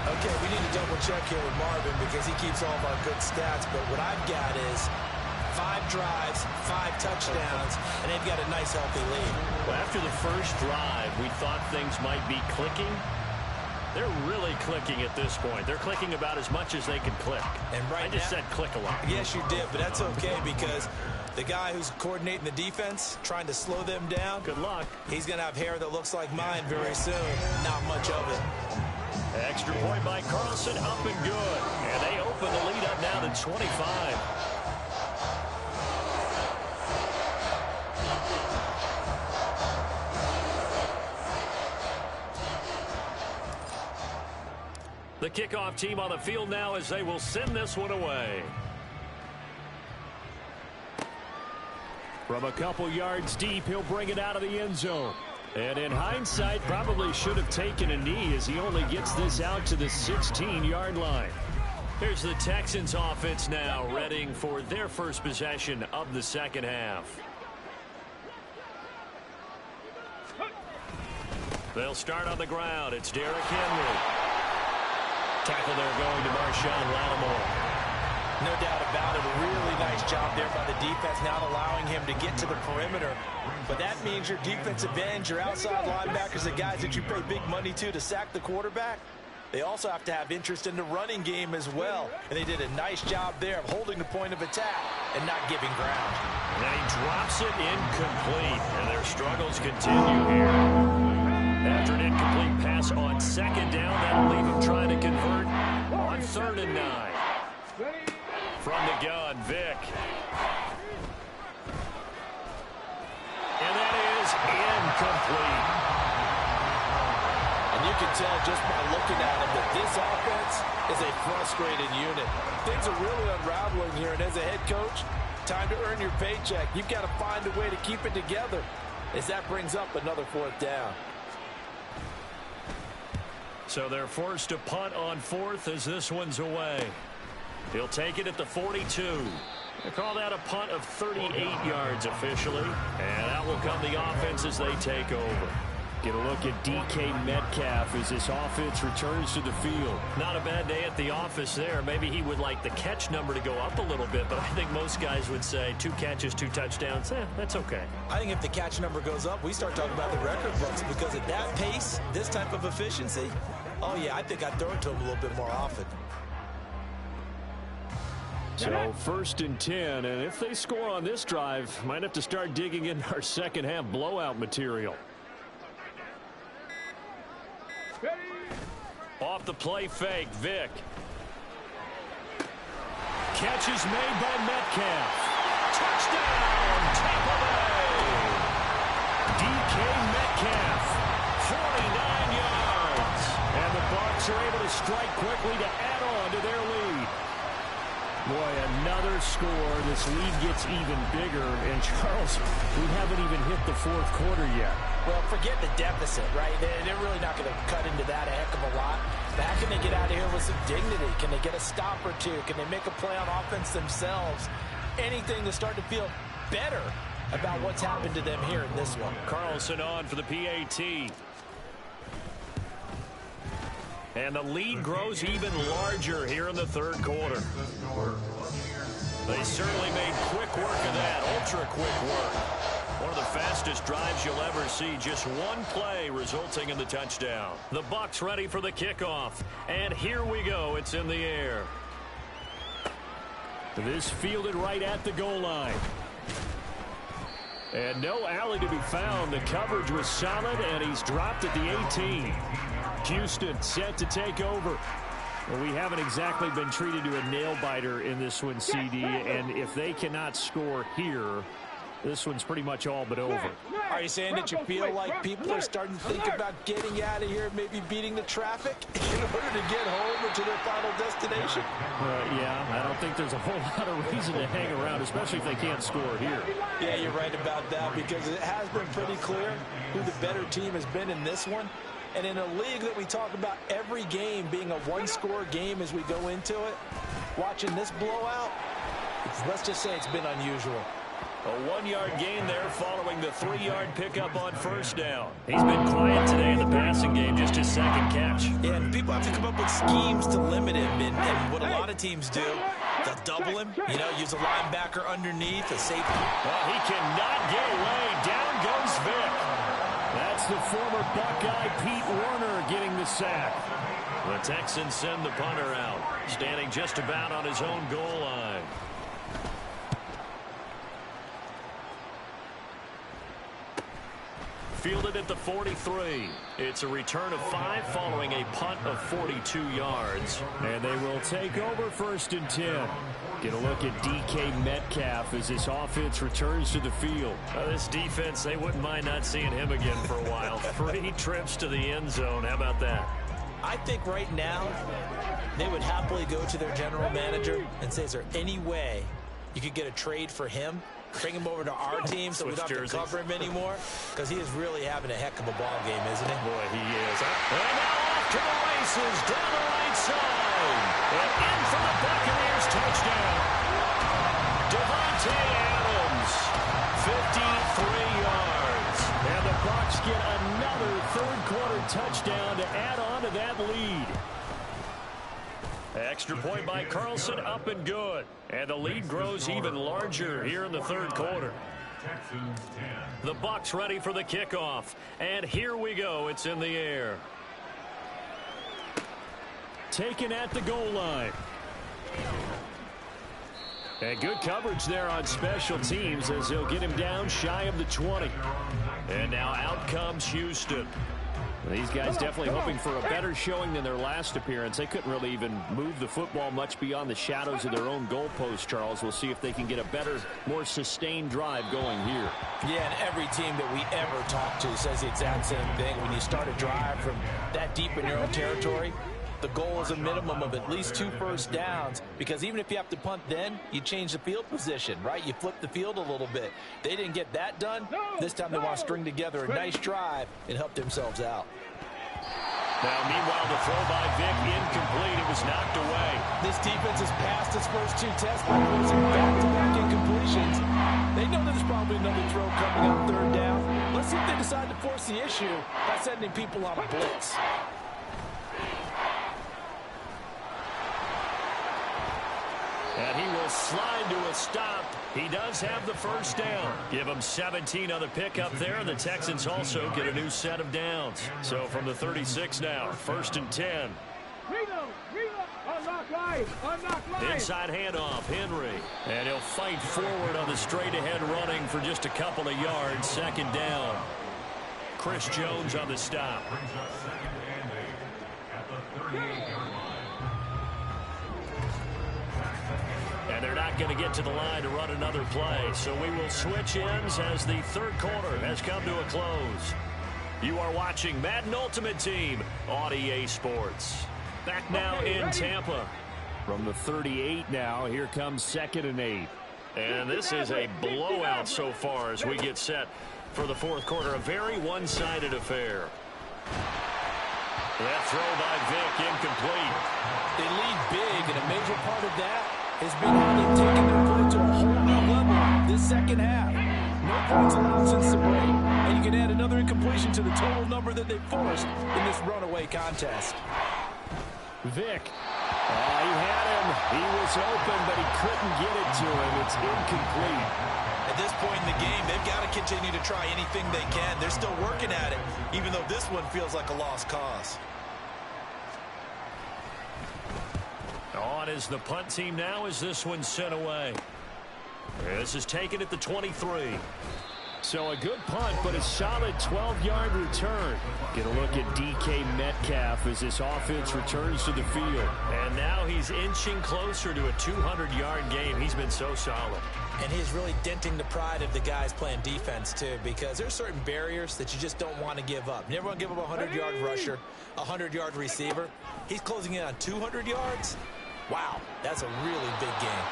Okay, we need to double check here with Marvin because he keeps all of our good stats. But what I've got is 5 drives, 5 touchdowns, and they've got a nice, healthy lead. Well, after the first drive, we thought things might be clicking. They're really clicking at this point. They're clicking about as much as they can click. And I just said click a lot. Yes, you did, but that's okay because the guy who's coordinating the defense, trying to slow them down, good luck. He's going to have hair that looks like mine very soon. Not much of it. Extra point by Carlson, up and good. And they open the lead up now to 25. The kickoff team on the field now as they will send this one away. From a couple yards deep, he'll bring it out of the end zone. And in hindsight, probably should have taken a knee as he only gets this out to the 16-yard line. Here's the Texans offense now, readying for their first possession of the second half. They'll start on the ground. It's Derrick Henry. Tackle there going to Marshawn Lattimore. No doubt about it. A really nice job there by the defense, not allowing him to get to the perimeter. But that means your defensive ends, your outside linebackers, the guys that you pay big money to sack the quarterback, they also have to have interest in the running game as well. And they did a nice job there of holding the point of attack and not giving ground. And then he drops it incomplete. And their struggles continue here. After an incomplete pass on second down, that'll leave him trying to convert on 3rd and 9. From the gun, Vick. And that is incomplete. And you can tell just by looking at him that this offense is a frustrated unit. Things are really unraveling here, and as a head coach, time to earn your paycheck. You've got to find a way to keep it together as that brings up another 4th down. So they're forced to punt on 4th as this one's away. He'll take it at the 42. They call that a punt of 38 yards officially. And out will come the offense as they take over. Get a look at DK Metcalf as this offense returns to the field. Not a bad day at the office there. Maybe he would like the catch number to go up a little bit, but I think most guys would say 2 catches, 2 touchdowns. That's okay. I think if the catch number goes up, we start talking about the record books, because at that pace, this type of efficiency, oh yeah, I think I'd throw it to him a little bit more often. So 1st and 10, and if they score on this drive, might have to start digging in our second half blowout material. Off the play fake, Vick. Catch is made by Metcalf. Touchdown, Tampa Bay. DK Metcalf, 49 yards. And the Bucs are able to strike quickly to add on to their lead. Boy, another score. This lead gets even bigger. And, Charles, we haven't even hit the 4th quarter yet. Well, forget the deficit, right? They're really not going to cut into that a heck of a lot. But how can they get out of here with some dignity? Can they get a stop or two? Can they make a play on offense themselves? Anything to start to feel better about what's happened to them here in this one. Carlson on for the PAT. And the lead grows even larger here in the 3rd quarter. They certainly made quick work of that, ultra quick work. One of the fastest drives you'll ever see, just one play resulting in the touchdown. The Bucs ready for the kickoff, and here we go. It's in the air. This fielded right at the goal line. And no alley to be found. The coverage was solid, and he's dropped at the 18. Houston set to take over. Well, we haven't exactly been treated to a nail-biter in this one, CD, and if they cannot score here, this one's pretty much all but over. Are you saying that you feel like people are starting to think about getting out of here, maybe beating the traffic in order to get home or to their final destination? Yeah, I don't think there's a whole lot of reason to hang around, especially if they can't score here. Yeah, you're right about that, because it has been pretty clear who the better team has been in this one. And in a league that we talk about every game being a one-score game as we go into it, watching this blowout, let's just say it's been unusual. A 1-yard gain there following the 3-yard pickup on 1st down. He's been quiet today in the passing game, just his 2nd catch. Yeah, and people have to come up with schemes to limit him, and what a lot of teams do, they'll double him, use a linebacker underneath, a safety. Well, he cannot get away. Down goes Vick. That's the former Buckeye Pete Werner getting the sack. The Texans send the punter out, standing just about on his own goal line. Fielded at the 43. It's a return of 5 following a punt of 42 yards. And they will take over 1st and 10. Get a look at DK Metcalf as this offense returns to the field. This defense, they wouldn't mind not seeing him again for a while. 3 trips to the end zone. How about that? I think right now they would happily go to their general manager and say, is there any way you could get a trade for him? Bring him over to our team so we don't have to cover him anymore, because he is really having a heck of a ball game, isn't he? Boy, he is. And now off to the races down the right side. And in for the Buccaneers touchdown. Devontae Adams, 53 yards. And the Bucs get another 3rd quarter touchdown to add on to that lead. Extra point by Carlson, up and good. And the lead grows even larger here in the 3rd quarter. The Bucs ready for the kickoff. And here we go. It's in the air. Taken at the goal line. And good coverage there on special teams as they'll get him down shy of the 20. And now out comes Houston. These guys definitely hoping for a better showing than their last appearance. They couldn't really even move the football much beyond the shadows of their own goalpost, Charles. We'll see if they can get a better, more sustained drive going here. Yeah, and every team that we ever talk to says the exact same thing. When you start a drive from that deep in your own territory, the goal is a minimum of at least 2 first downs, because even if you have to punt then, you change the field position, right? You flip the field a little bit. They didn't get that done. This time they want to string together a nice drive and help themselves out. Now, meanwhile, the throw by Vick incomplete. It was knocked away. This defense has passed its first 2 tests by losing back-to-back incompletions. They They know there's probably another throw coming on third down. Let's see if they decide to force the issue by sending people on a blitz. And he will slide to a stop. He does have the first down. Give him 17 on the pickup there. The Texans also get a new set of downs. So from the 36 now, 1st and 10. Inside handoff, Henry. And he'll fight forward on the straight-ahead running for just a couple of yards. 2nd down. Chris Jones on the stop. Brings up 2nd and 8 at the 38-yard line. And they're not going to get to the line to run another play. So we will switch ends as the 3rd quarter has come to a close. You are watching Madden Ultimate Team on EA Sports. Back now in Tampa. From the 38 now, here comes 2nd and 8. And this is a blowout so far as we get set for the 4th quarter. A very one-sided affair. That throw by Vick incomplete. They lead big, and a major part of that has been how they've taken their play to a whole new level this 2nd half. No points allowed since the break. And you can add another incompletion to the total number that they forced in this runaway contest. Vick. He had him. He was open, but he couldn't get it to him. It's incomplete. At this point in the game, they've got to continue to try anything they can. They're still working at it, even though this one feels like a lost cause. On is the punt team now as this one's sent away. This is taken at the 23. So a good punt, but a solid 12-yard return. Get a look at DK Metcalf as this offense returns to the field. And now he's inching closer to a 200-yard game. He's been so solid. And he's really denting the pride of the guys playing defense, too, because there's certain barriers that you just don't want to give up. You never want to give up a 100-yard rusher, a 100-yard receiver. He's closing in on 200 yards. Wow, that's a really big game.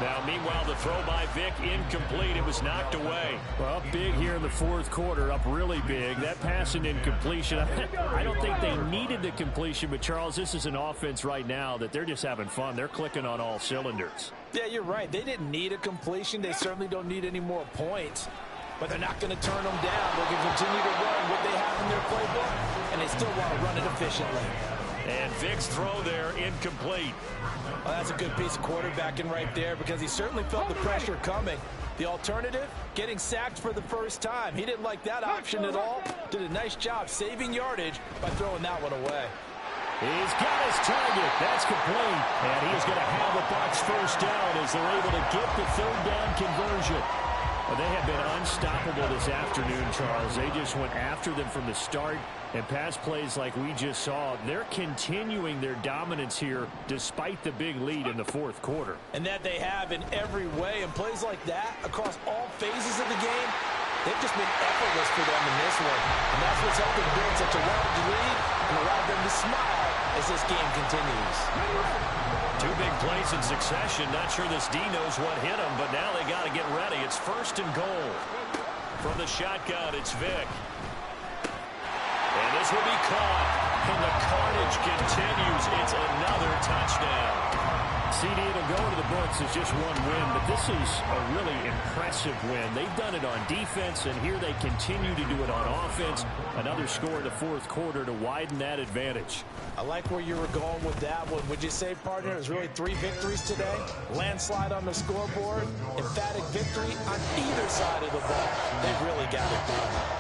Now, meanwhile, the throw by Vick incomplete. It was knocked away. Well, up big here in the 4th quarter, up really big. That pass and incompletion. I don't think they needed the completion, but, Charles, this is an offense right now that they're just having fun. They're clicking on all cylinders. Yeah, you're right. They didn't need a completion. They certainly don't need any more points. But they're not going to turn them down. They can continue to run what they have in their playbook, and they still want to run it efficiently. And Vick's throw there incomplete. Well, that's a good piece of quarterbacking right there because he certainly felt the pressure coming. The alternative, getting sacked for the first time. He didn't like that option at all. Did a nice job saving yardage by throwing that one away. He's got his target. That's complete. And he's going to have a Bucs first down as they're able to get the 3rd down conversion. Well, they have been unstoppable this afternoon, Charles. They just went after them from the start. And pass plays like we just saw, they're continuing their dominance here despite the big lead in the 4th quarter. And that they have in every way. And plays like that across all phases of the game, they've just been effortless for them in this one. And that's what's helped them build such a large lead and allowed them to smile as this game continues. 2 big plays in succession. Not sure this D knows what hit him, but now they got to get ready. It's 1st and goal. From the shotgun, it's Vick. And this will be caught. And the carnage continues. It's another touchdown. CD, it'll go into the books as just one win, but this is a really impressive win. They've done it on defense, and here they continue to do it on offense. Another score in the 4th quarter to widen that advantage. I like where you were going with that one. Would you say, partner, there's really 3 victories today? Landslide on the scoreboard, emphatic victory on either side of the ball. They've really got it done.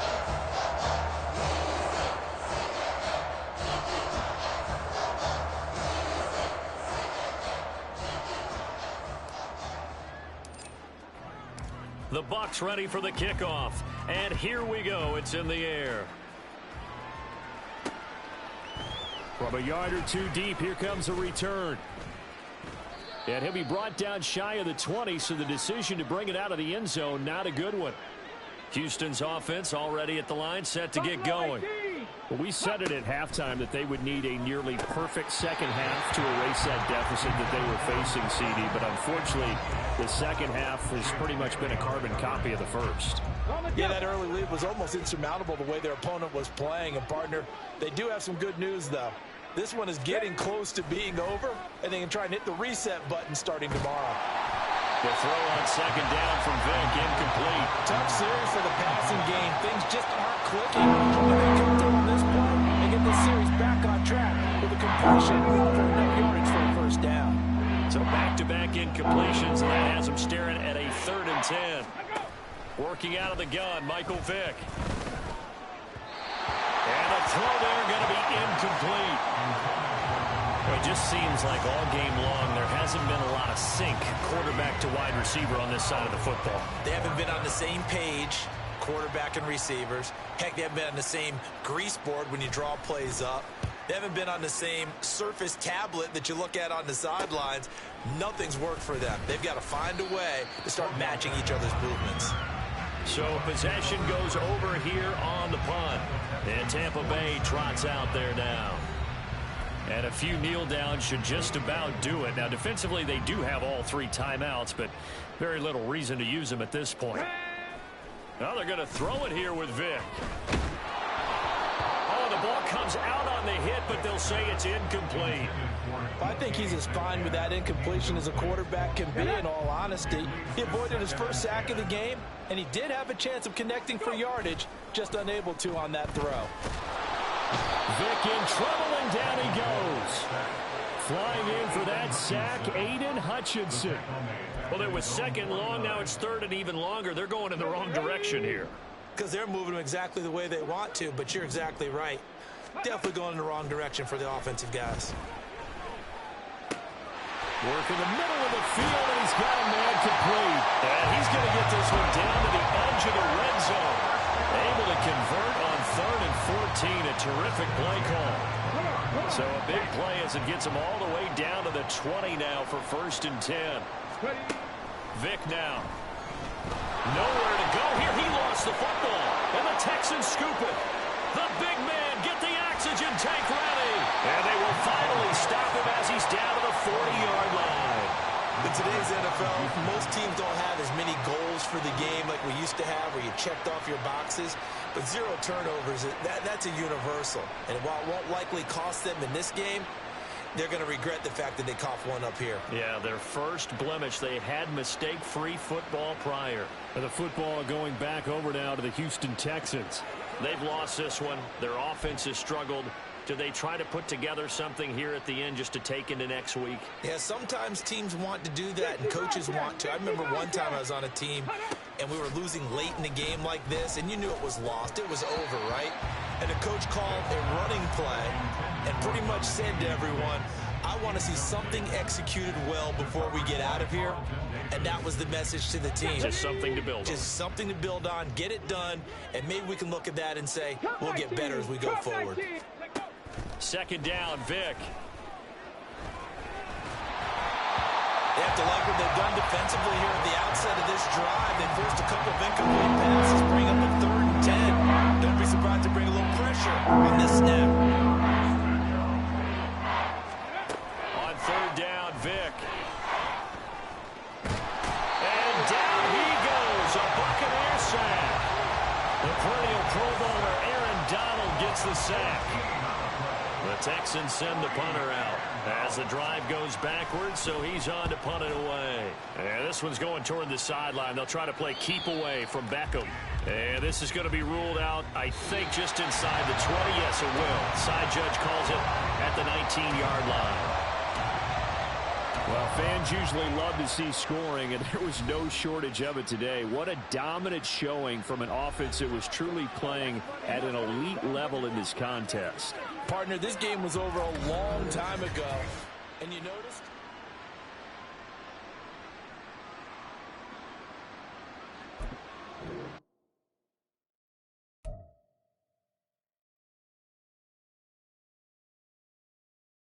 The Bucs ready for the kickoff. And here we go. It's in the air. From a yard or 2 deep, here comes a return. And he'll be brought down shy of the 20, so the decision to bring it out of the end zone, not a good one. Houston's offense already at the line, set to get going. Well, we said it at halftime that they would need a nearly perfect 2nd half to erase that deficit that they were facing, CD. But unfortunately, the 2nd half has pretty much been a carbon copy of the first. Yeah, that early lead was almost insurmountable the way their opponent was playing. And, partner, they do have some good news, though. This one is getting close to being over, and they can try and hit the reset button starting tomorrow. The throw on 2nd down from Vick, incomplete. series for the passing game. Things just aren't clicking. If they come through on this play and get this series back on track with a completion for enough yardage for a first down. So back-to-back incompletions, and that has them staring at a 3rd and 10. Working out of the gun, Michael Vick. And the throw there going to be incomplete. Well, it just seems like all game long there hasn't been a lot of sync quarterback to wide receiver on this side of the football. They haven't been on the same page, quarterback and receivers. Heck, they haven't been on the same grease board when you draw plays up. They haven't been on the same Surface tablet that you look at on the sidelines. Nothing's worked for them. They've got to find a way to start matching each other's movements. So possession goes over here on the punt. And Tampa Bay trots out there now. And a few kneel downs should just about do it. Now, defensively, they do have all 3 timeouts, but very little reason to use them at this point. Now they're going to throw it here with Vick. Oh, the ball comes out on the hit, but they'll say it's incomplete. I think he's as fine with that incompletion as a quarterback can be, in all honesty. He avoided his first sack of the game, and he did have a chance of connecting for yardage, just unable to on that throw. Vick in trouble, and down he goes. Flying in for that sack, Aiden Hutchinson. Well, it was 2nd long, now it's 3rd and even longer. They're going in the wrong direction here. Because they're moving them exactly the way they want to, but you're exactly right. Definitely going in the wrong direction for the offensive guys. Work in the middle of the field, and he's got a man complete. And he's going to get this one down to the edge of the red zone. Able to convert on 3rd and 14. A terrific play call. So a big play as it gets him all the way down to the 20 now for 1st and 10. Vick now. Nowhere to go here. He lost the football. And the Texans scoop it. The big man, get the oxygen tank ready. And they will finally stop him as he's down to the 40-yard line. In today's NFL, most teams don't have as many goals for the game like we used to have, where you checked off your boxes. But 0 turnovers, that's a universal. And while it won't likely cost them in this game, they're going to regret the fact that they coughed one up here. Yeah, their first blemish. They had mistake-free football prior. And the football going back over now to the Houston Texans. They've lost this one. Their offense has struggled. Do they try to put together something here at the end just to take into next week? Yeah, sometimes teams want to do that and coaches want to. I remember one time I was on a team and we were losing late in the game like this, and you knew it was lost. It was over, right? And the coach called a running play and pretty much said to everyone, I want to see something executed well before we get out of here. And that was the message to the team. Just something to build on. Just something to build on, get it done, and maybe we can look at that and say, we'll get better as we go forward. 2nd down, Vick. They have to like what they've done defensively here at the outset of this drive. They forced a couple of incomplete passes, bring up a 3rd and 10. Don't be surprised to bring a little pressure on this snap. On 3rd down, Vick. And down he goes, a Buccaneer sack. The perennial Pro Bowler Aaron Donald gets the sack. The Texans send the punter out as the drive goes backwards, so he's on to punt it away. And this one's going toward the sideline. They'll try to play keep away from Beckham. And this is going to be ruled out, I think, just inside the 20. Yes, it will. Side judge calls it at the 19-yard line. Well, fans usually love to see scoring, and there was no shortage of it today. What a dominant showing from an offense that was truly playing at an elite level in this contest. Partner, this game was over a long time ago. And you noticed?